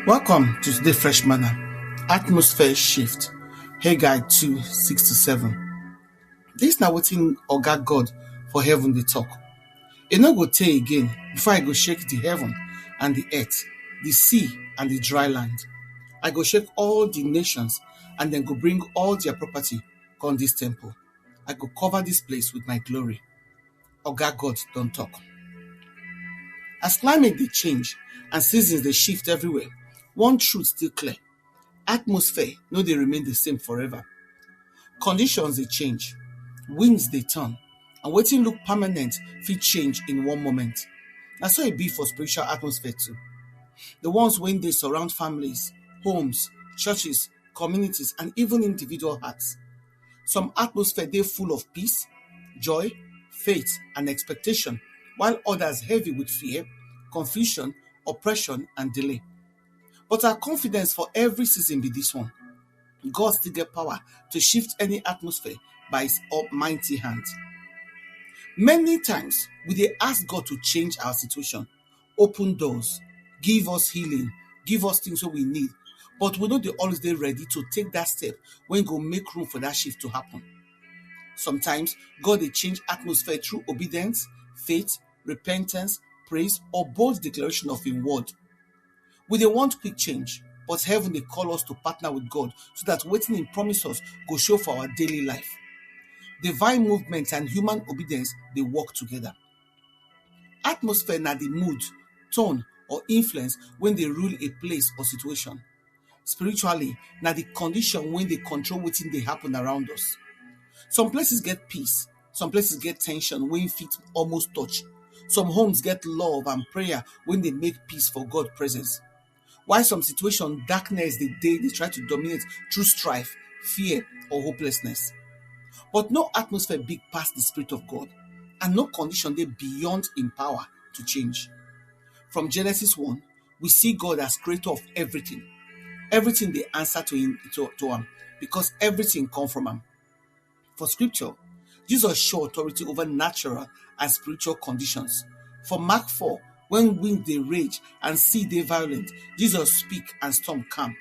Welcome to today's Fresh Manna. Atmosphere shift. Haggai 2 6 to 7. This na wetin Oga God for heaven dey talk. E no go tey again before I go shake the heaven and the earth, the sea and the dry land. I go shake all the nations and then go bring all their property come this temple. I go cover this place with my glory. Oga God don talk. As climate dey change and seasons dey shift everywhere, one truth still clear: atmosphere no dey remain the same forever. Conditions dey change, winds dey turn, and wetin look permanent fit change in one moment. Na so e be for spiritual atmosphere too. The ones wey dey surround families, homes, churches, communities, and even individual hearts. Some atmosphere dey full of peace, joy, faith, and expectation, while others heavy with fear, confusion, oppression, and delay. But our confidence for every season be this one: God still get power to shift any atmosphere by his almighty hand. Many times, we dey ask God to change our situation, open doors, give us healing, give us things wey we need, but we no dey always dey ready to take that step wey go make room for that shift to happen. Sometimes, God dey change atmosphere through obedience, faith, repentance, praise, or bold declaration of him word. We dey want quick change, but heaven dey call us to partner with God so that wetin he promise us go show for our daily life. Divine movement and human obedience dey work together. Atmosphere na the mood, tone, or influence wey dey rule a place or situation. Spiritually, na the condition wey dey control wetin dey happen around us. Some places get peace, some places get tension wey fit almost touch. Some homes get love and prayer wey dey make peace for God presence. While some situation darkness dey try to dominate through strife, fear, or hopelessness. But no atmosphere big pass the Spirit of God, and no condition dey beyond him power to change. From Genesis 1, we see God as creator of everything. Everything dey answer to him because everything come from him. For scripture, Jesus show authority over natural and spiritual conditions. For Mark 4, when wind dey rage and sea dey violent, Jesus speak and storm calm.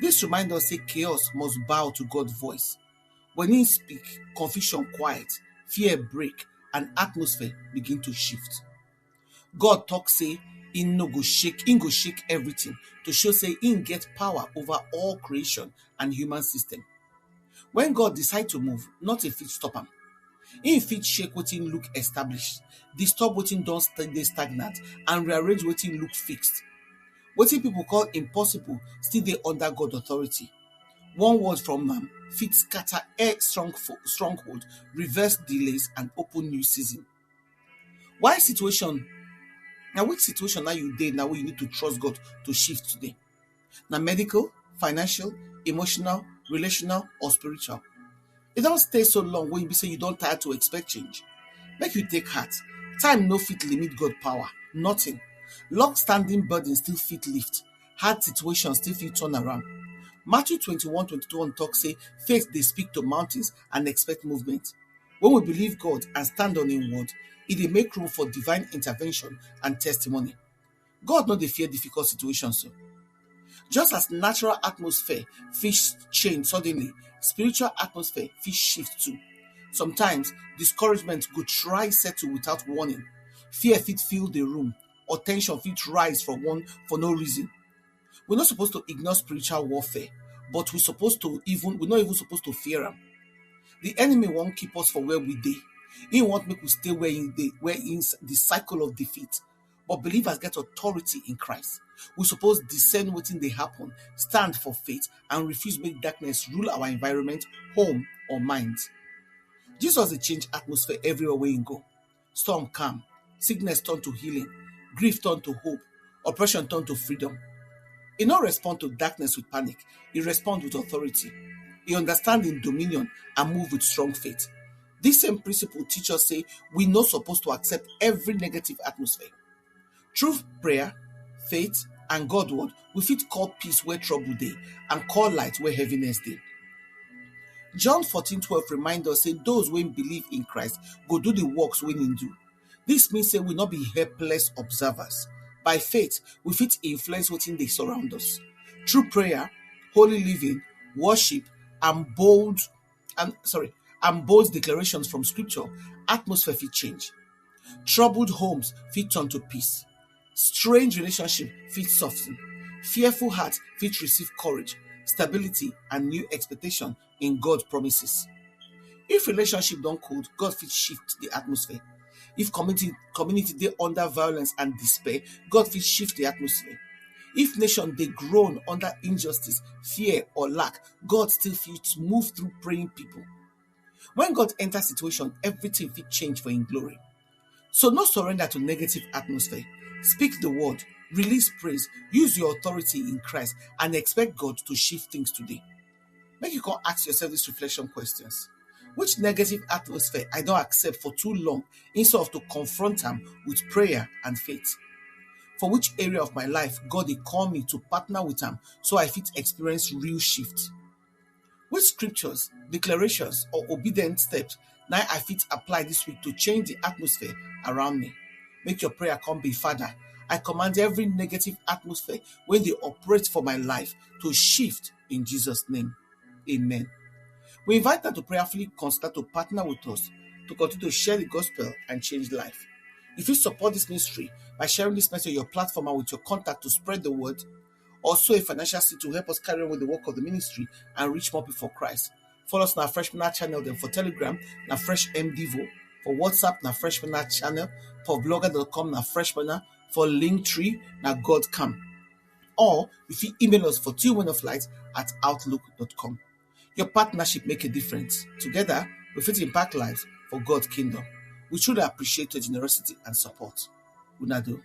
This reminds us say chaos must bow to God's voice. When he speak, confusion quiet, fear break, and atmosphere begin to shift. God talk say he go shake everything to show say he get power over all creation and human system. When God decide to move, nothing fit stop him. He fit shake wetin look established, disturb wetin don dey stagnant, and rearrange wetin look fixed. Wetin people call impossible still dey under God authority. One word from am fit scatter stronghold, reverse delays, and open new season. Which situation now you dey now wey you need to trust God to shift today? Na medical, financial, emotional, relational, or spiritual? E don stay so long wey e be say you don tire to expect change. Make you take heart. Time no fit limit God power. Nothing. Long-standing burden still fit lift. Hard situation still fit turn around. Matthew 21:22 talk say faith dey speak to mountains and expect movement. When we believe God and stand on him word, e dey make room for divine intervention and testimony. God no dey fear difficult situations. Just as natural atmosphere fit change suddenly, spiritual atmosphere fit shift too. Sometimes, discouragement go try settle without warning. Fear fit fill the room, or tension fit rise for no reason. We're not supposed to ignore spiritual warfare, but we're not even supposed to fear them. The enemy won't keep us for where we dey. He won't make us stay where in the cycle of defeat. But believers get authority in Christ. We suppose discern wetin dey happen, stand for faith, and refuse make darkness rule our environment, home, or mind. Jesus dey change atmosphere everywhere wey he go. Storm calm, sickness turn to healing, grief turn to hope, oppression turn to freedom. He no respond to darkness with panic. He respond with authority. He understand in dominion and move with strong faith. This same principle teach us say we no supposed to accept every negative atmosphere. Through prayer, faith, and God word, we fit call peace where trouble dey and call light where heaviness dey. John 14:12 remind us say those wey believe in Christ go do the works wey he do. This means say we not be helpless observers. By faith, we fit influence wetin dey surround us. Through prayer, holy living, worship, and bold declarations from scripture, atmosphere fit change. Troubled homes fit turn to peace. Strange relationship fit soften. Fearful heart fit receive courage, stability, and new expectation in God's promises. If relationship don cold, God fit shift the atmosphere. If community dey under violence and despair, God fit shift the atmosphere. If nation dey groan under injustice, fear, or lack, God still fit move through praying people. When God enter situation, everything fit change for Him glory. So no surrender to negative atmosphere. Speak the word, release praise, use your authority in Christ, and expect God to shift things today. Make you come ask yourself these reflection questions. Which negative atmosphere I don't accept for too long instead of to confront am with prayer and faith? For which area of my life God dey call me to partner with am so I fit experience real shift? Which scriptures, declarations, or obedient steps now I fit apply this week to change the atmosphere around me? Make your prayer come be, Father, I command every negative atmosphere when they operate for my life to shift in Jesus' name. Amen. We invite them to prayerfully consider to partner with us to continue to share the gospel and change life. If you support this ministry by sharing this message on your platform and with your contact to spread the word, or sow a financial seed to help us carry on with the work of the ministry and reach more people for Christ. Follow us on our Fresh Manna channel, then for Telegram, na Fresh MDivo. For WhatsApp, na Fresh Manna channel. For blogger.com, na Fresh Manna. For Linktree, na GodCam. Or if you email us for twomenoflight@outlook.com. Your partnership make a difference. Together, we fit impact lives for God's kingdom. We truly appreciate your generosity and support. Una do.